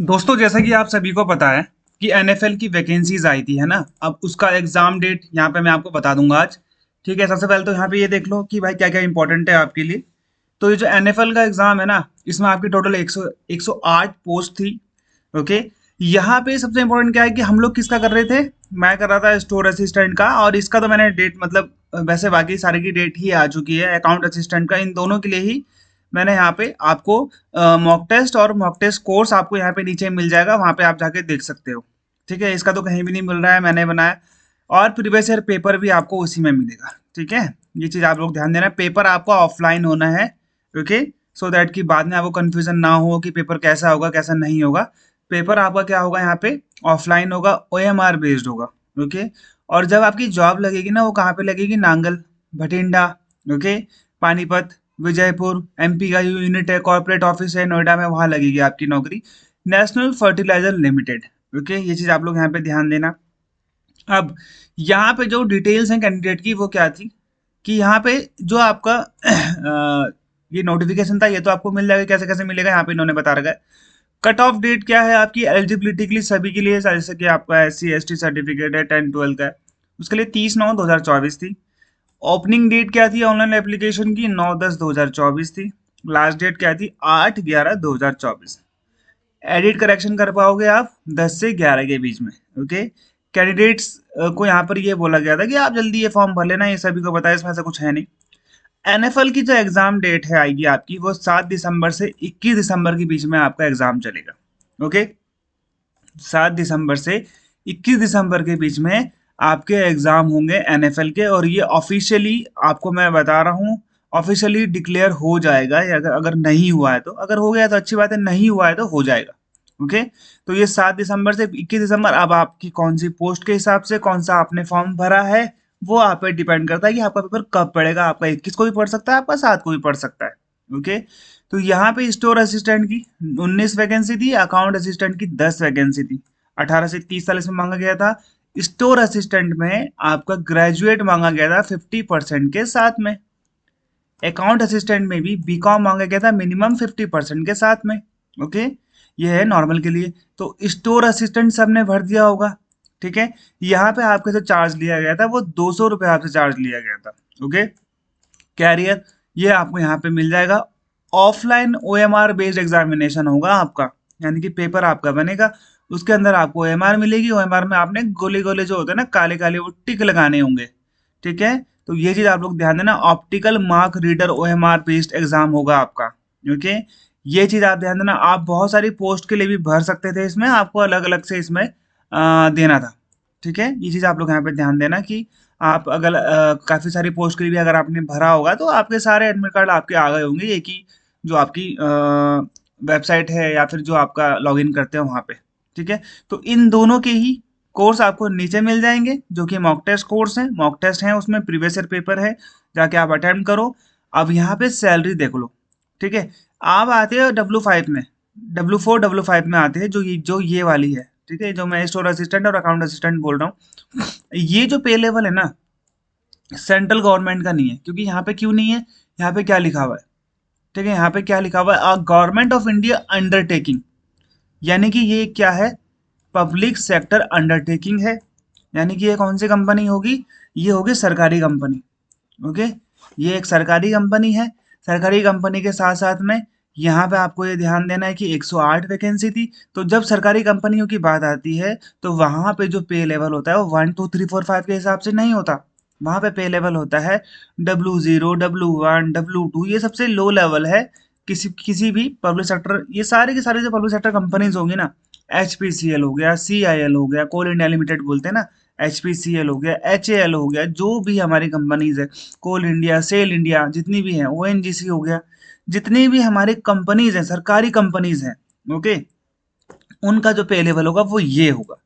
दोस्तों, जैसा कि आप सभी को पता है कि एनएफएल की वैकेंसीज आई थी, है ना। अब उसका एग्जाम डेट यहाँ पे मैं आपको बता दूंगा आज। ठीक है, सबसे पहले तो यहाँ पे ये देख लो कि भाई क्या क्या इंपॉर्टेंट है आपके लिए। तो ये जो एनएफएल का एग्जाम है ना, इसमें आपकी टोटल 108 पोस्ट थी। ओके। यहाँ पे सबसे इम्पोर्टेंट क्या है कि हम लोग किसका कर रहे थे। मैं कर रहा था स्टोर असिस्टेंट का, और इसका तो मैंने डेट मतलब वैसे बाकी सारे की डेट ही आ चुकी है। अकाउंट असिस्टेंट का, इन दोनों के लिए ही मैंने यहाँ पे आपको मॉक टेस्ट और मॉक टेस्ट कोर्स आपको यहाँ पे नीचे मिल जाएगा, वहाँ पे आप जाके देख सकते हो। ठीक है, इसका तो कहीं भी नहीं मिल रहा है, मैंने बनाया। और प्रीवियस ईयर पेपर भी आपको उसी में मिलेगा। ठीक है, ये चीज़ आप लोग ध्यान देना, पेपर आपका ऑफलाइन होना है। ओके। सो दैट कि बाद में आपको कन्फ्यूजन ना हो कि पेपर कैसा होगा कैसा नहीं होगा। पेपर आपका क्या होगा यहाँ पे, ऑफलाइन होगा, ओएमआर बेस्ड होगा। ओके। और जब आपकी जॉब लगेगी ना, वो कहाँ पे लगेगी, नांगल, भटिंडा, ओके, पानीपत, विजयपुर, एमपी का यूनिट है, कॉर्पोरेट ऑफिस है नोएडा में, वहां लगेगी आपकी नौकरी। National fertiliser limited. ओके, ये चीज आप लोग यहाँ पे ध्यान देना। अब यहाँ पे जो डिटेल्स हैं कैंडिडेट की, वो क्या थी कि यहाँ पे जो आपका ये नोटिफिकेशन था, ये तो आपको मिल जाएगा, कैसे कैसे मिलेगा यहाँ पे इन्होंने बता रखा है। कट ऑफ डेट क्या है आपकी एलिजिबिलिटी के लिए, सभी के लिए, जैसे कि आपका SC ST सर्टिफिकेट है 10-12 का है, उसके लिए 30/9/2024 थी। ओपनिंग डेट क्या थी ऑनलाइन एप्लीकेशन की, 9/10/2024 थी। लास्ट डेट क्या थी, 8/11/2024। एडिट करेक्शन कर पाओगे आप 10 से 11 के बीच में। ओके। कैंडिडेट्स को यहाँ पर ये बोला गया था कि आप जल्दी ये फॉर्म भर लेना, ये सभी को बताया, इसमें ऐसा कुछ है नहीं। एनएफएल की जो एग्जाम डेट है आएगी आपकी, वो 7 दिसंबर से 21 दिसंबर के बीच में आपका एग्जाम चलेगा। ओके। 7 दिसंबर से 21 दिसंबर के बीच में आपके एग्जाम होंगे एनएफएल के, और ये ऑफिशियली आपको मैं बता रहा हूँ, ऑफिशियली डिक्लेयर हो जाएगा। या अगर अगर नहीं हुआ है तो, अगर हो गया तो अच्छी बात है, नहीं हुआ है तो हो जाएगा। ओके। तो ये 7 दिसंबर से 21 दिसंबर, अब आपकी कौन सी पोस्ट के हिसाब से कौन सा आपने फॉर्म भरा है, वो आप पे डिपेंड करता है कि आपका पेपर कब पड़ेगा। आपका 21 को भी पढ़ सकता है, आपका 7 को भी पढ़ सकता है। ओके। तो यहाँ पे स्टोर असिस्टेंट की 19 वैकेंसी थी, अकाउंट असिस्टेंट की 10 वैकेंसी थी। 18 से 30 साल इसमें मांगा गया था। स्टोर असिस्टेंट में आपका ग्रेजुएट मांगा गया था 50% के साथ में। अकाउंट असिस्टेंट में भी बीकॉम मांगा गया था मिनिमम 50% के साथ में। ओके। ये है नॉर्मल के लिए। तो स्टोर असिस्टेंट सबने भर दिया होगा। ठीक है। यहाँ पे आपके से चार्ज लिया गया था, वो 200 रुपये आपसे चार्ज लिया गया था। ओके। कैरियर, ये आपको यहाँ पे मिल जाएगा। ऑफलाइन ओएमआर बेस्ड एग्जामिनेशन होगा आपका, यानी कि पेपर आपका बनेगा, उसके अंदर आपको ओएमआर मिलेगी। ओएमआर में आपने गोले गोले जो होते हैं ना, काले काले, वो टिक लगाने होंगे। ठीक है। तो ये चीज आप लोग ध्यान देना, optical mark reader OMR based exam होगा आपका। ओके। ये चीज आप ध्यान देना। आप बहुत सारी पोस्ट के लिए भी भर सकते थे, इसमें आपको अलग अलग से इसमें देना था। ठीक है, ये चीज आप लोग यहाँ पे ध्यान देना कि आप अगर काफ़ी सारी पोस्ट के लिए भी अगर आपने भरा होगा, तो आपके सारे एडमिट कार्ड आपके आ गए होंगे, एक ही जो आपकी वेबसाइट है या फिर जो आपका लॉगिन करते हैं वहाँ पे। ठीक है। तो इन दोनों के ही कोर्स आपको नीचे मिल जाएंगे, जो कि मॉक टेस्ट कोर्स हैं, मॉक टेस्ट हैं, उसमें प्रीवियस ईयर पेपर है, जाके आप अटेम्प्ट करो। अब यहाँ पे सैलरी देख लो। ठीक है। आप आते हो W5 में, W4 W5 में आते हैं, जो ये वाली है। ठीक है, जो मैं स्टोर असिस्टेंट और अकाउंट असिस्टेंट बोल रहा हूँ, ये जो पे लेवल है ना, सेंट्रल गवर्नमेंट का नहीं है। क्योंकि यहाँ पे क्यों नहीं है, यहाँ पे क्या लिखा हुआ है। ठीक है, यहाँ पे क्या लिखा हुआ है, गवर्नमेंट ऑफ इंडिया अंडरटेकिंग, यानी कि ये क्या है, पब्लिक सेक्टर अंडरटेकिंग है। यानी कि ये कौन सी कंपनी होगी, ये होगी सरकारी कंपनी। ओके। ये एक सरकारी कंपनी है। सरकारी कंपनी के साथ साथ में यहाँ पे आपको ये ध्यान देना है कि 108 वैकेंसी थी। तो जब सरकारी कंपनियों की बात आती है, तो वहाँ पे जो पे लेवल होता है, वो 1 2 3 4 5 के हिसाब से नहीं होता। वहाँ पे लेवल होता है W0, W1, W2, ये सबसे लो लेवल है। किसी किसी भी पब्लिक सेक्टर, ये सारे के सारे जो पब्लिक सेक्टर कंपनीज होंगी ना, HPCL हो गया, CIL हो गया, कोल इंडिया लिमिटेड बोलते हैं ना, HPCL हो गया, HAL हो गया, जो भी हमारी कंपनीज है, कोल इंडिया, सेल इंडिया, जितनी भी हैं, ONGC हो गया, जितनी भी हमारी कंपनीज हैं, सरकारी कंपनीज हैं। ओके। उनका जो पे लेवल होगा वो ये होगा।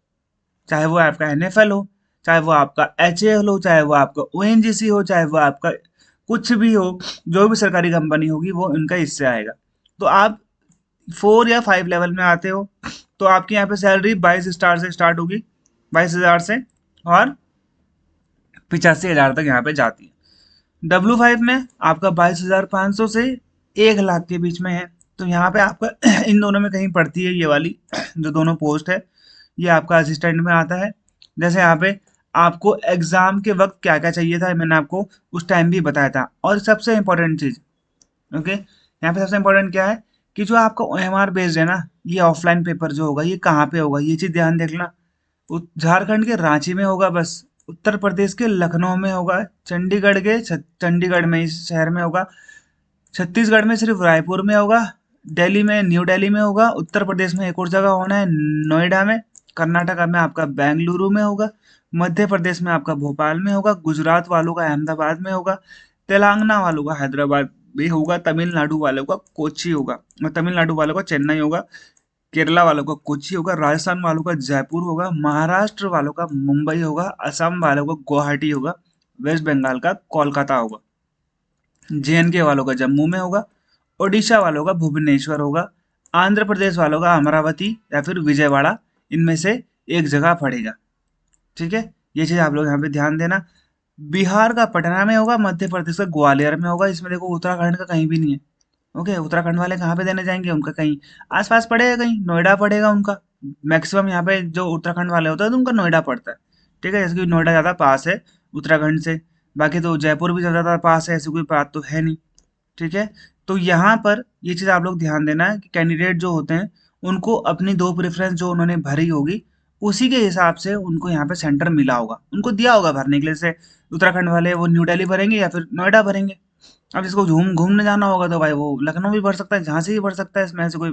चाहे वो आपका NFL हो, चाहे वो आपका HAL हो, चाहे वो आपका ONGC हो, चाहे वो आपका कुछ भी हो, जो भी सरकारी कंपनी होगी वो इनका इससे आएगा। तो आप 4 या 5 लेवल में आते हो, तो आपकी यहाँ पे सैलरी 22 स्टार से स्टार्ट होगी, 22,000 से, और 85,000 तक यहाँ पे जाती है। W5 में आपका 22,500 से 1 लाख के बीच में है। तो यहाँ पे आपका इन दोनों में कहीं पड़ती है ये वाली जो दोनों पोस्ट है, ये आपका असिस्टेंट में आता है। जैसे यहाँ पे आपको एग्जाम के वक्त क्या क्या चाहिए था मैंने आपको उस टाइम भी बताया था। और सबसे इम्पोर्टेंट चीज, ओके, यहाँ पे सबसे इम्पोर्टेंट क्या है कि जो आपका ओएमआर बेस्ड है ना, ये ऑफलाइन पेपर जो होगा ये कहाँ पे होगा, ये चीज ध्यान देखना। झारखंड के रांची में होगा बस, उत्तर प्रदेश के लखनऊ में होगा, चंडीगढ़ के चंडीगढ़ में इस शहर में होगा, छत्तीसगढ़ में सिर्फ रायपुर में होगा, दिल्ली में न्यू दिल्ली में होगा, उत्तर प्रदेश में एक और जगह होना है नोएडा में, कर्नाटका में आपका बेंगलुरु में होगा, मध्य प्रदेश में आपका भोपाल में होगा, गुजरात वालों का अहमदाबाद में होगा, तेलंगाना वालों का हैदराबाद में होगा, तमिलनाडु वालों का कोच्चि होगा, और तमिलनाडु वालों का चेन्नई होगा, केरला वालों का कोच्चि होगा, राजस्थान वालों का जयपुर होगा, महाराष्ट्र वालों का मुंबई होगा, असम वालों का गुवाहाटी होगा, वेस्ट बंगाल का कोलकाता होगा, जेएनके वालों का जम्मू में होगा, ओडिशा वालों का भुवनेश्वर होगा, आंध्र प्रदेश वालों का अमरावती या फिर विजयवाड़ा, इनमें से एक जगह पड़ेगा। ठीक है, ये चीज आप लोग यहाँ पे ध्यान देना। बिहार का पटना में होगा, मध्य प्रदेश का ग्वालियर में होगा, इसमें देखो उत्तराखंड का कहीं भी नहीं है। ओके, उत्तराखंड वाले कहाँ पे देने जाएंगे, उनका कहीं आसपास पड़ेगा, कहीं नोएडा पड़ेगा उनका। मैक्सिमम यहाँ पे जो उत्तराखंड वाले होते हैं तो उनका नोएडा पड़ता है। ठीक है, जैसे कि नोएडा ज़्यादा पास है उत्तराखंड से, बाकी तो जयपुर भी ज़्यादा पास है, ऐसी कोई बात तो है नहीं। ठीक है, तो यहाँ पर ये चीज़ आप लोग ध्यान देना है कि कैंडिडेट जो होते हैं उनको अपनी दो प्रेफरेंस जो उन्होंने भरी होगी उसी के हिसाब से उनको यहाँ पे सेंटर मिला होगा, उनको दिया होगा भरने के लिए। जैसे उत्तराखंड वाले वो न्यू दिल्ली भरेंगे या फिर नोएडा भरेंगे। अब जिसको घूमने जाना होगा तो भाई वो लखनऊ भी भर सकता है, झांसी भी भर सकता है, इसमें ऐसे कोई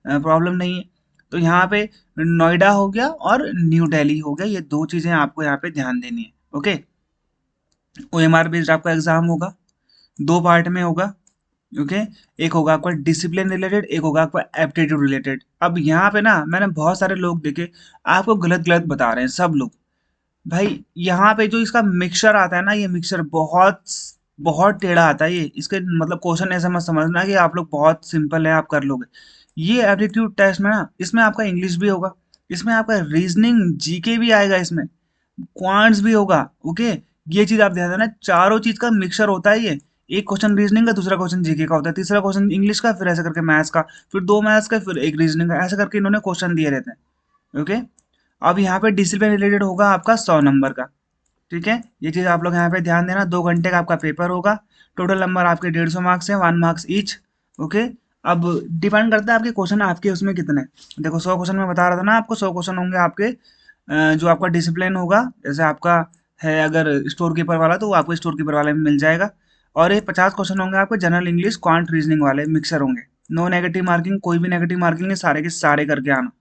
प्रॉब्लम नहीं है। तो यहाँ पे नोएडा हो गया और न्यू दिल्ली हो गया, ये दो चीजें आपको यहाँ पे ध्यान देनी है। ओके, ओएमआर बेस्ड आपका एग्जाम होगा, दो पार्ट में होगा। ओके, एक होगा आपका डिसिप्लिन रिलेटेड, एक होगा आपका एप्टीट्यूड रिलेटेड। अब यहाँ पे ना मैंने बहुत सारे लोग देखे आपको गलत गलत बता रहे हैं सब लोग। भाई यहाँ पे जो इसका मिक्सचर आता है ना, ये मिक्सचर बहुत बहुत टेढ़ा आता है। ये इसके मतलब क्वेश्चन ऐसा मत समझना कि आप लोग बहुत सिंपल है आप कर लोगे। ये एप्टीट्यूड टेस्ट में ना, इसमें आपका इंग्लिश भी होगा, इसमें आपका रीजनिंग जीके भी आएगा, इसमें क्वांट्स भी होगा। ओके, ये चीज आप ध्यान देना, चारों चीज का मिक्सचर होता है ये। एक क्वेश्चन रीजनिंग का, दूसरा क्वेश्चन जीके का होता है, तीसरा क्वेश्चन इंग्लिश का, फिर ऐसे करके मैथ्स का, फिर दो मैथ्स का, फिर एक रीजनिंग का, ऐसे करके इन्होंने क्वेश्चन दिए रहते हैं। ओके, अब यहाँ पे डिसिप्लिन रिलेटेड होगा आपका 100 नंबर का। ठीक है, ये चीज आप लोग यहाँ पे ध्यान देना। 2 घंटे का आपका पेपर होगा, टोटल नंबर आपके 150 मार्क्स हैं, 1 मार्क्स ईच। ओके, अब डिपेंड करता है आपके क्वेश्चन आपके उसमें कितने। देखो 100 क्वेश्चन में बता रहा था ना आपको, 100 क्वेश्चन होंगे आपके जो आपका डिसिप्लिन होगा, जैसे आपका है अगर स्टोर कीपर वाला तो वो आपको स्टोर कीपर वाले में मिल जाएगा। और ये 50 क्वेश्चन होंगे आपके जनरल इंग्लिश क्वांट रीजनिंग वाले मिक्सर होंगे। नो नेगेटिव मार्किंग, कोई भी नेगेटिव मार्किंग नहीं, सारे के सारे करके आना।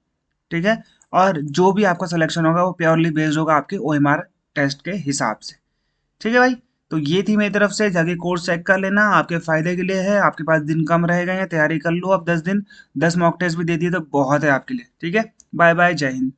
ठीक है, और जो भी आपका सिलेक्शन होगा वो प्योरली बेस्ड होगा आपके ओएमआर टेस्ट के हिसाब से। ठीक है भाई, तो ये थी मेरी तरफ से, जाके कोर्स चेक कर लेना, आपके फायदे के लिए है। आपके पास दिन कम रहेगा, या तैयारी कर लो अब 10 दिन, 10 मॉक टेस्ट भी दे दिए तो बहुत है आपके लिए। ठीक है, बाय बाय, जय हिंद।